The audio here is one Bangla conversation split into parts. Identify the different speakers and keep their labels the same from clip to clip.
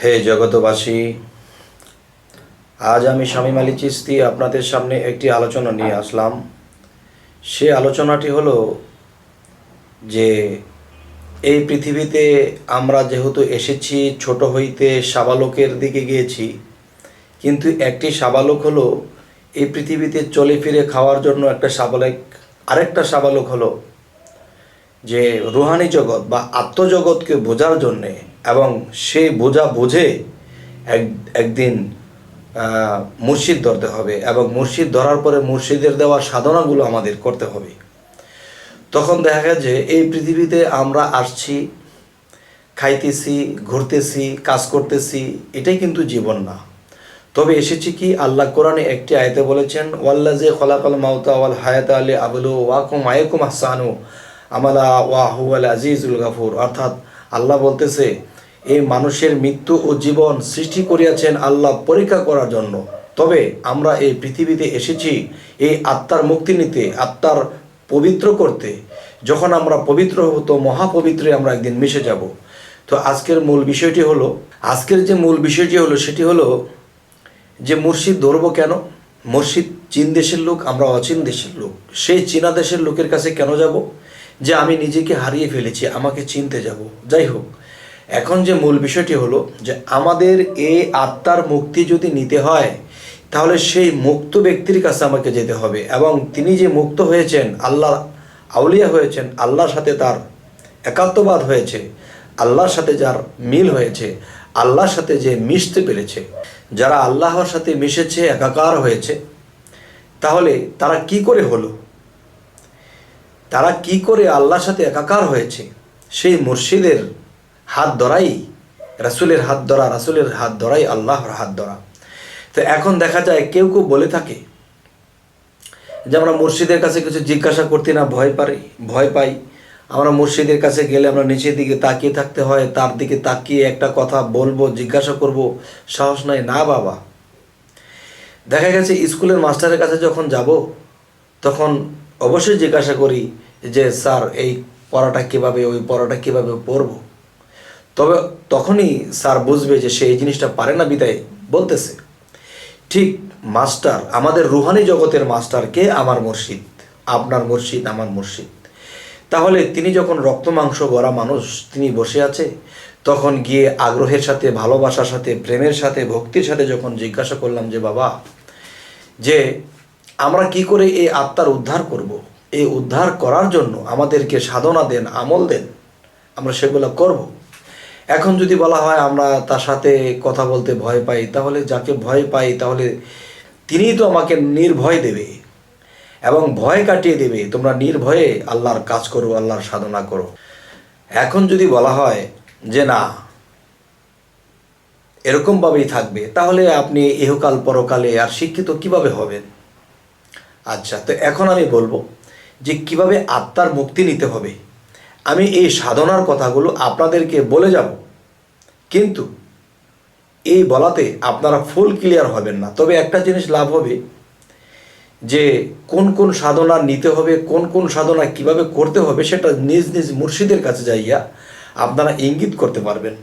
Speaker 1: হে জগতবাসী, আজ আমি শামীম আলী চিশতি আপনাদের সামনে একটি আলোচনা নিয়ে আসলাম। সে আলোচনাটি হলো যে এই পৃথিবীতে আমরা যেহেতু এসেছি ছোট হইতে সাবালকের দিকে গিয়েছি, কিন্তু একটি সাবালক হলো এই পৃথিবীতে চলে ফিরে খাওয়ার জন্য একটা সাবালক, আরেকটা সাবালক হলো যে রুহানি জগৎ বা আত্মজগৎকে বোঝার জন্যে, এবং সেই বোঝা বুঝে একদিন মুর্শিদ ধরতে হবে, এবং মুর্শিদ ধরার পরে মুর্শিদের দেওয়া সাধনাগুলো আমাদের করতে হবে। তখন দেখা গেছে এই পৃথিবীতে আমরা আসছি, খাইতেছি, ঘুরতেছি, কাজ করতেছি, এটাই কিন্তু জীবন না। তবে এসেছি কি, আল্লাহ কোরআনে একটি আয়াতে বলেছেন, ওয়াল্লাযী খলাকাল মাউতা ওয়াল হায়াতা লিয়াবলুওয়াকুম আইয়ুকুম আহসানু আমালা ওয়া হুয়াল আজিজুল গাফুর। অর্থাৎ আল্লাহ বলতেছে, এই মানুষের মৃত্যু ও জীবন সৃষ্টি করিয়াছেন আল্লাহ পরীক্ষা করার জন্য। তবে আমরা এই পৃথিবীতে এসেছি এই আত্মার মুক্তি নিতে, আত্মার পবিত্র করতে। যখন আমরা পবিত্র হব তো মহাপবিত্রে আমরা একদিন মিশে যাব। তো আজকের মূল বিষয়টি হলো, সেটি হলো যে মুর্শিদ ধরবো কেন? মুর্শিদ চীন দেশের লোক, আমরা অচীন দেশের লোক। সেই চীনা দেশের লোকের কাছে কেন যাব? যে আমি নিজেকে হারিয়ে ফেলেছি, আমাকে চিনতে যাব। যাই হোক, এখন যে মূল বিষয়টি হলো যে আমাদের এই আত্মার মুক্তি যদি নিতে হয়, তাহলে সেই মুক্ত ব্যক্তির কাছে আমাকে যেতে হবে, এবং তিনি যে মুক্ত হয়েছেন, আল্লাহর আউলিয়া হয়েছেন, আল্লাহর সাথে তার একাত্মবাদ হয়েছে, আল্লাহর সাথে যার মিল হয়েছে, আল্লাহর সাথে যে মিশতে পেরেছে, যারা আল্লাহর সাথে মিশেছে, একাকার হয়েছে, তাহলে তারা কি করে হলো? তারা কি করে আল্লাহর সাথে একাকার হয়েছে? সেই মুর্শিদের হাত ধরাই রাসূলের হাত ধরা, রাসূলের হাত ধরাই আল্লাহর হাত ধরা। তো এখন দেখা যায় কেউ কেউ বলে থাকে যে আমরা মুর্শিদের কাছে কিছু জিজ্ঞাসা করতে না ভয় পাই। আমরা মুর্শিদের কাছে গেলে আমরা নিচের দিকে তাকিয়ে থাকতে হয়, তার দিকে তাকিয়ে একটা কথা বলবো, জিজ্ঞাসা করব, সাহস নাই। না বাবা, দেখা গেছে স্কুলের মাস্টারের কাছে যখন যাব, তখন অবশ্যই জিজ্ঞাসা করি যে স্যার এই পড়াটা কীভাবে, ওই পড়াটা কীভাবে পড়বো। তবে তখনই স্যার বুঝবে যে সে এই জিনিসটা পারে না, বিদায় বলতেছে। ঠিক মাস্টার, আমাদের রুহানি জগতের মাস্টার কে? আমার মুর্শিদ, আপনার মুর্শিদ, আমার মুর্শিদ। তাহলে তিনি যখন রক্ত মাংস গড়া মানুষ, তিনি বসে আছে, তখন গিয়ে আগ্রহের সাথে, ভালোবাসার সাথে, প্রেমের সাথে, ভক্তির সাথে যখন জিজ্ঞাসা করলাম যে বাবা, যে আমরা কি করে এই আত্মার উদ্ধার করব, এই উদ্ধার করার জন্য আমাদেরকে সাধনা দেন, আমল দেন, আমরা সেগুলো করব। এখন যদি বলা হয় আমরা তার সাথে কথা বলতে ভয় পাই, তাহলে যাকে ভয় পাই, তাহলে তিনিই তো আমাকে নির্ভয় দেবে এবং ভয় কাটিয়ে দেবে। তোমরা নির্ভয়ে আল্লাহর কাজ করো, আল্লাহর সাধনা করো। এখন যদি বলা হয় যে না, এরকমভাবেই থাকবে, তাহলে আপনি ইহকাল পরকালে আর শিক্ষিত কিভাবে হবেন? আচ্ছা, তো এখন আমি বলবো যে কিভাবে আত্মার মুক্তি নিতে হবে। আমি এই সাধনার কথাগুলো আপনাদেরকে বলে যাব, কিন্তু এই বলাতে আপনারা ফুল ক্লিয়ার হবেন না। তবে একটা জিনিস লাভ হবে যে কোন কোন সাধনা নিতে হবে, কোন কোন সাধনা কিভাবে করতে হবে, সেটা নিজ নিজ মুর্শিদের কাছে যাইয়া আপনারা ইঙ্গিত করতে পারবেন,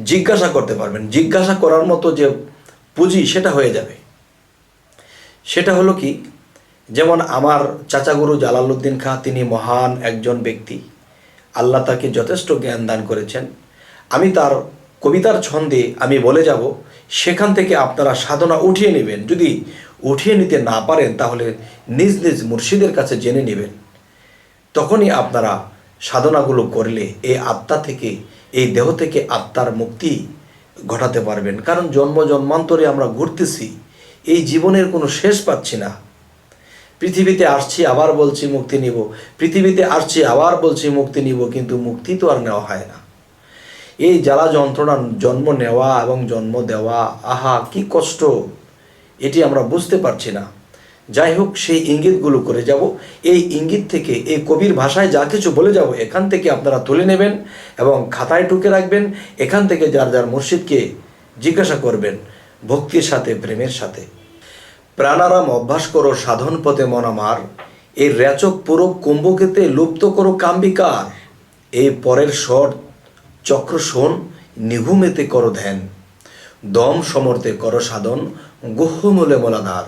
Speaker 1: জিজ্ঞাসা করতে পারবেন। জিজ্ঞাসা করার মতো যে পুঁজি, সেটা হয়ে যাবে। সেটা হলো কি, যেমন আমার চাচা গুরু জালালউদ্দিন খাঁ, তিনি মহান একজন ব্যক্তি, আল্লাহ তাকে যথেষ্ট জ্ঞান দান করেছেন। আমি তার কবিতার ছন্দে আমি বলে যাব, সেখান থেকে আপনারা সাধনা উঠিয়ে নেবেন। যদি উঠিয়ে নিতে না পারেন, তাহলে নিজ নিজ মুর্শিদের কাছে জেনে নেবেন। তখনই আপনারা সাধনাগুলো করলে এই আত্মা থেকে, এই দেহ থেকে আত্মার মুক্তি ঘটাতে পারবেন। কারণ জন্ম জন্মান্তরে আমরা ঘুরতেছি, এই জীবনের কোনো শেষ পাচ্ছি না। পৃথিবীতে আসছি, আবার বলছি মুক্তি নিব, পৃথিবীতে আসছি, আবার বলছি মুক্তি নিব, কিন্তু মুক্তি তো আর নেওয়া হয় না। এই জ্বালা যন্ত্রণা, জন্ম নেওয়া এবং জন্ম দেওয়া, আহা কি কষ্ট, এটি আমরা বুঝতে পারছি না। যাই হোক, সেই ইঙ্গিতগুলো করে যাব। এই ইঙ্গিত থেকে, এই কবির ভাষায় যা কিছু বলে যাব, এখান থেকে আপনারা তুলে নেবেন এবং খাতায় টুকে রাখবেন। এখান থেকে যার যার মুর্শিদকে জিজ্ঞাসা করবেন ভক্তির সাথে, প্রেমের সাথে। প্রাণারাম অভ্যাস করো সাধন পথে মন আমার, এই রেচক পুরো কুম্ভকেতে লুপ্ত করো কাম্বিকার। এই পরের স্বর চক্র শোন, নিঘুমেতে করো ধ্যান, দম সমর্থে করো সাধন, গুহ্যমূলে মলাধার।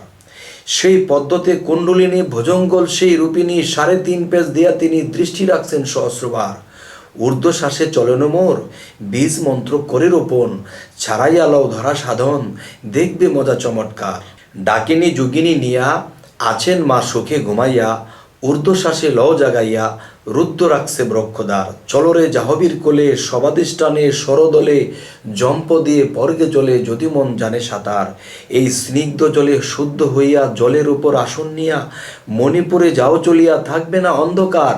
Speaker 1: সেই পদ্মতে কুণ্ডলিনী ভুজঙ্গল সেই রূপিণী, 3.5 পেজ দিয়া তিনি দৃষ্টি রাখছেন সহস্রবার। ঊর্ধ্বশ্বাসে চলন মোর, বীজ মন্ত্র করে রোপণ, ছাড়াইয়া লও ধরা সাধন, দেখবে মজা চমৎকার। ডাকিনী যোগিনী নিয়া আছেন মা সুখে ঘুমাইয়া, ঊর্ধ্বশ্বাসে লও জাগাইয়া, রুদ্ধ রাখছে ব্রক্ষদ্বার। চলরে জাহবীর কোলে, সবাদিষ্ঠানে সরদলে, জম্প দিয়ে পর্গে চলে যদি মন জানে সাঁতার। এই স্নিগ্ধ জলে শুদ্ধ হইয়া জলের উপর আসন নিয়া, মণিপুরে যাও চলিয়া থাকবে না অন্ধকার।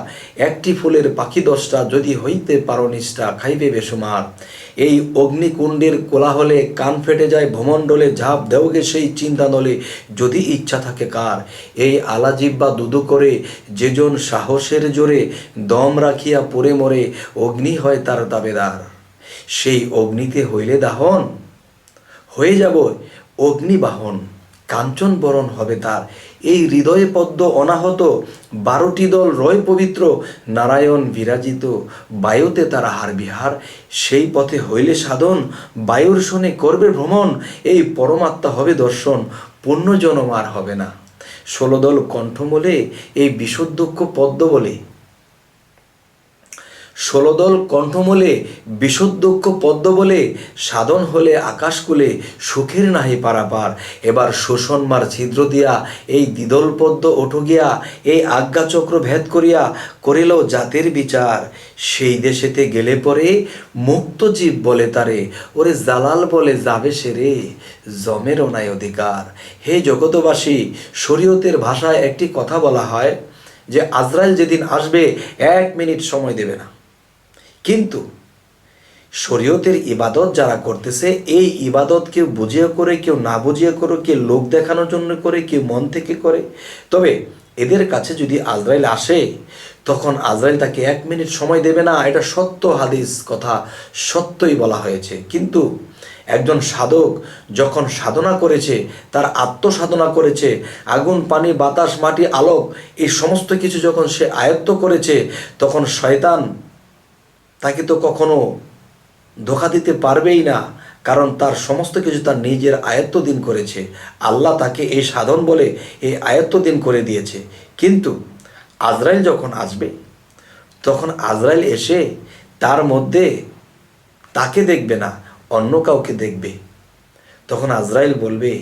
Speaker 1: একটি ফুলের পাখি 10টা, যদি হইতে পারো নিষ্ঠা, খাইবে বেসুমার। এই অগ্নিকুণ্ডের কোলাহলে কান ফেটে যায় ভূমণ্ডলে, ঝাঁপ দেওগে সেই চিন্তানলে, যদি ইচ্ছা থাকে কার। এই আলাজিব্বা দুদু করে যেজন সাহসের জোরে, দম রাখিয়া পড়ে মরে, অগ্নি হয় তার দাবেদার। সেই অগ্নিতে হইলে দাহন, হয়ে যাব অগ্নিবাহন, কাঞ্চন বরণ হবে তার। এই হৃদয়ে পদ্ম অনাহত, 12টি দল রয় পবিত্র, নারায়ণ বিরাজিত, বায়ুতে তার হার বিহার। সেই পথে হইলে সাধন, বায়ুর শোনে করবে ভ্রমণ, এই পরমাত্মা হবে দর্শন, পুণ্যজনম আর হবে না। 16 দল কণ্ঠমূলে এই বিশুদ্ধক্ষ পদ্ম বলে, 16 দল কণ্ঠমূলে বিশুদ্ধক্ষ পদ্ম বলে, সাধন হলে আকাশকুলে, সুখের নাহি পারাপার। এবার শোষণমার ছিদ্র দিয়া এই দ্বিদল পদ্ম ওঠো গিয়া, এই আজ্ঞাচক্র ভেদ করিয়া করিল জাতের বিচার। সেই দেশেতে গেলে পরে মুক্ত জীব বলে তারে, ওরে জালাল বলে যাবে সেরে, জমেরও নাই অধিকার। হে জগতবাসী, শরীয়তের ভাষায় একটি কথা বলা হয় যে আজরাইল যেদিন আসবে 1 মিনিট সময় দেবে না। কিন্তু শরীয়তের ইবাদত যারা করতেছে, এই ইবাদত কেউ বুঝিয়ে করে, কেউ না বুঝিয়ে করে, কেউ লোক দেখানোর জন্য করে, কেউ মন থেকে করে। তবে এদের কাছে যদি আজরাইল আসে, তখন আজরাইল তাকে 1 মিনিট সময় দেবে না। এটা সত্য হাদিস কথা, সত্যই বলা হয়েছে। কিন্তু একজন সাধক যখন সাধনা করেছে, তার আত্মসাধনা করেছে, আগুন পানি বাতাস মাটি আলোক এই সমস্ত কিছু যখন সে আয়ত্ত করেছে, তখন শয়তান তাকে তো কখনো ধোঁকা দিতে পারবেই না, কারণ তার সমস্ত কিছু তার নিজের আয়ত্তদিন করেছে। আল্লাহ তাকে এই সাধন বলে এই আয়ত্তদিন করে দিয়েছে। কিন্তু আজরাইল যখন আসবে, তখন আজরাইল এসে তার মধ্যে তাকে দেখবে না, অন্য কাউকে দেখবে। তখন আজরাইল বলবে,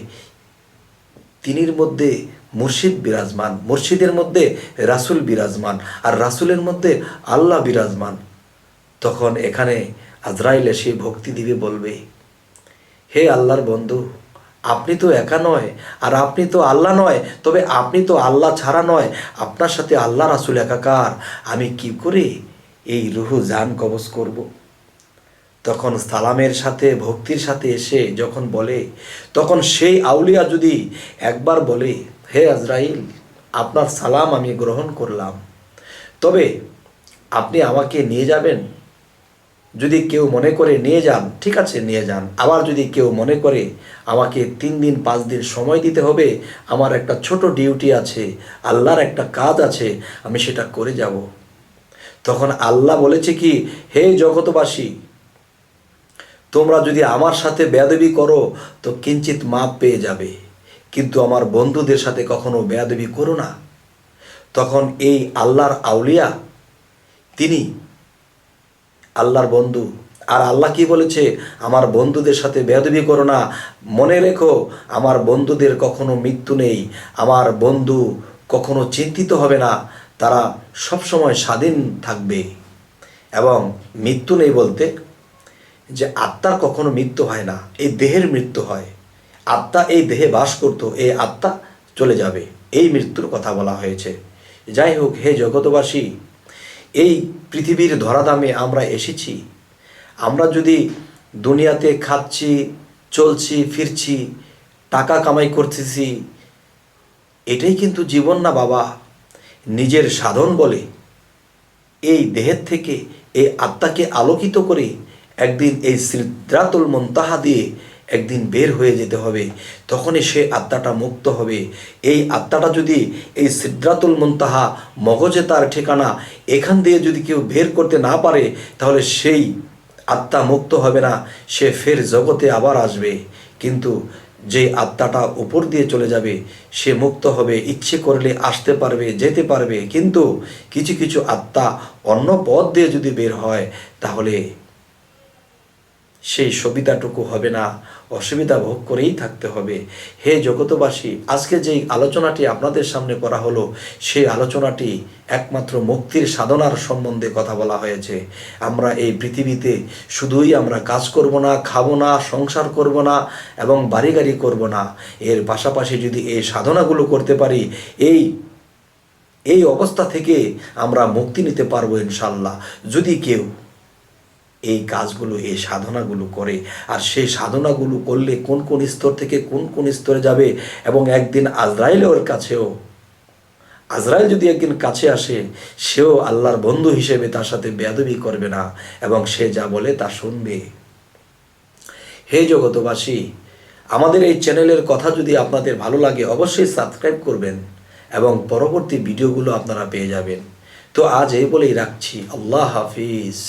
Speaker 1: তিনির মধ্যে মুর্শিদ বিরাজমান, মুর্শিদের মধ্যে রাসূল বিরাজমান, আর রাসূলের মধ্যে আল্লাহ বিরাজমান। তখন এখানে আজরাইল এসে ভক্তি দিবে, বলবে, হে আল্লাহর বন্ধু, আপনি তো একা নয়, আর আপনি তো আল্লাহ নয়, তবে আপনি তো আল্লাহ ছাড়া নয়, আপনার সাথে আল্লাহ রাসূল একাকার। আমি কি করে এই রুহু জান কবজ করব? তখন সালামের সাথে ভক্তির সাথে এসে যখন বলে, তখন সেই আউলিয়া যদি একবার বলে, হে আজরাইল, আপনার সালাম আমি গ্রহণ করলাম, তবে আপনি আমাকে নিয়ে যাবেন। যদি কেউ মনে করে নিয়ে যান, ঠিক আছে নিয়ে যান। আবার যদি কেউ মনে করে আমাকে 3 দিন 5 দিন সময় দিতে হবে, আমার একটা ছোট ডিউটি আছে, আল্লাহর একটা কাজ আছে, আমি সেটা করে যাব। তখন আল্লাহ বলেছে কি, হে জগতবাসী, তোমরা যদি আমার সাথে বেয়াদবি করো তো কিঞ্চিত মাপ পেয়ে যাবে, কিন্তু আমার বন্ধুদের সাথে কখনো বেয়াদবি করো না। তখন এই আল্লাহর আউলিয়া, তিনি আল্লাহর বন্ধু, আর আল্লাহ কি বলেছে, আমার বন্ধুদের সাথে বেয়াদবি করো না। মনে রেখো, আমার বন্ধুদের কখনো মৃত্যু নেই, আমার বন্ধু কখনো চিন্তিত হবে না, তারা সবসময় স্বাধীন থাকবে। এবং মৃত্যু নেই বলতে যে আত্মার কখনো মৃত্যু হয় না, এই দেহের মৃত্যু হয়। আত্মা এই দেহে বাস করত, এই আত্মা চলে যাবে, এই মৃত্যুর কথা বলা হয়েছে। যাই হোক, হে জগতবাসী, এই পৃথিবীর ধরাধামে আমরা এসেছি। আমরা যদি দুনিয়াতে খাচ্ছি, চলছি, ফিরছি, টাকা কামাই করতেছি, এটাই কিন্তু জীবন না বাবা। নিজের সাধন বলে এই দেহের থেকে এই আত্মাকে আলোকিত করে একদিন এই সিদরাতুল মুনতাহা দিয়ে একদিন বের হয়ে যেতে হবে, তখনই সে আত্মাটা মুক্ত হবে। এই আত্মাটা যদি এই সিদরাতুল মুনতাহা মগজে তার ঠিকানা, এখান দিয়ে যদি কেউ বের করতে না পারে, তাহলে সেই আত্মা মুক্ত হবে না, সে ফের জগতে আবার আসবে। কিন্তু যে আত্মাটা উপর দিয়ে চলে যাবে সে মুক্ত হবে, ইচ্ছে করলে আসতে পারবে, যেতে পারবে। কিন্তু কিছু কিছু আত্মা অন্য পথ দিয়ে যদি বের হয় তাহলে সেই সুবিধাটুকু হবে না, অসুবিধা ভোগ করেই থাকতে হবে। হে জগতবাসী, আজকে যেই আলোচনাটি আপনাদের সামনে করা হলো সেই আলোচনাটি একমাত্র মুক্তির সাধনার সম্বন্ধে কথা বলা হয়েছে। আমরা এই পৃথিবীতে শুধুই আমরা কাজ করব না, খাবো না, সংসার করব না এবং বাড়ি গাড়ি করব না, এর পাশাপাশি যদি এই সাধনাগুলো করতে পারি, এই অবস্থা থেকে আমরা মুক্তি নিতে পারবো ইনশাল্লাহ। যদি কেউ এই কাজগুলো, এই সাধনাগুলো করে, আর সেই সাধনাগুলো করলে কোন কোন স্তর থেকে কোন কোন স্তরে যাবে, এবং একদিন আজরাইল যদি একদিন কাছে আসে, সেও আল্লাহর বন্ধু হিসেবে তার সাথে বেয়াদবি করবে না এবং সে যা বলে তা শুনবে। হে জগতবাসী, আমাদের এই চ্যানেলের কথা যদি আপনাদের ভালো লাগে অবশ্যই সাবস্ক্রাইব করবেন এবং পরবর্তী ভিডিওগুলো আপনারা পেয়ে যাবেন। তো আজ এই বলেই রাখছি, আল্লাহ হাফিজ।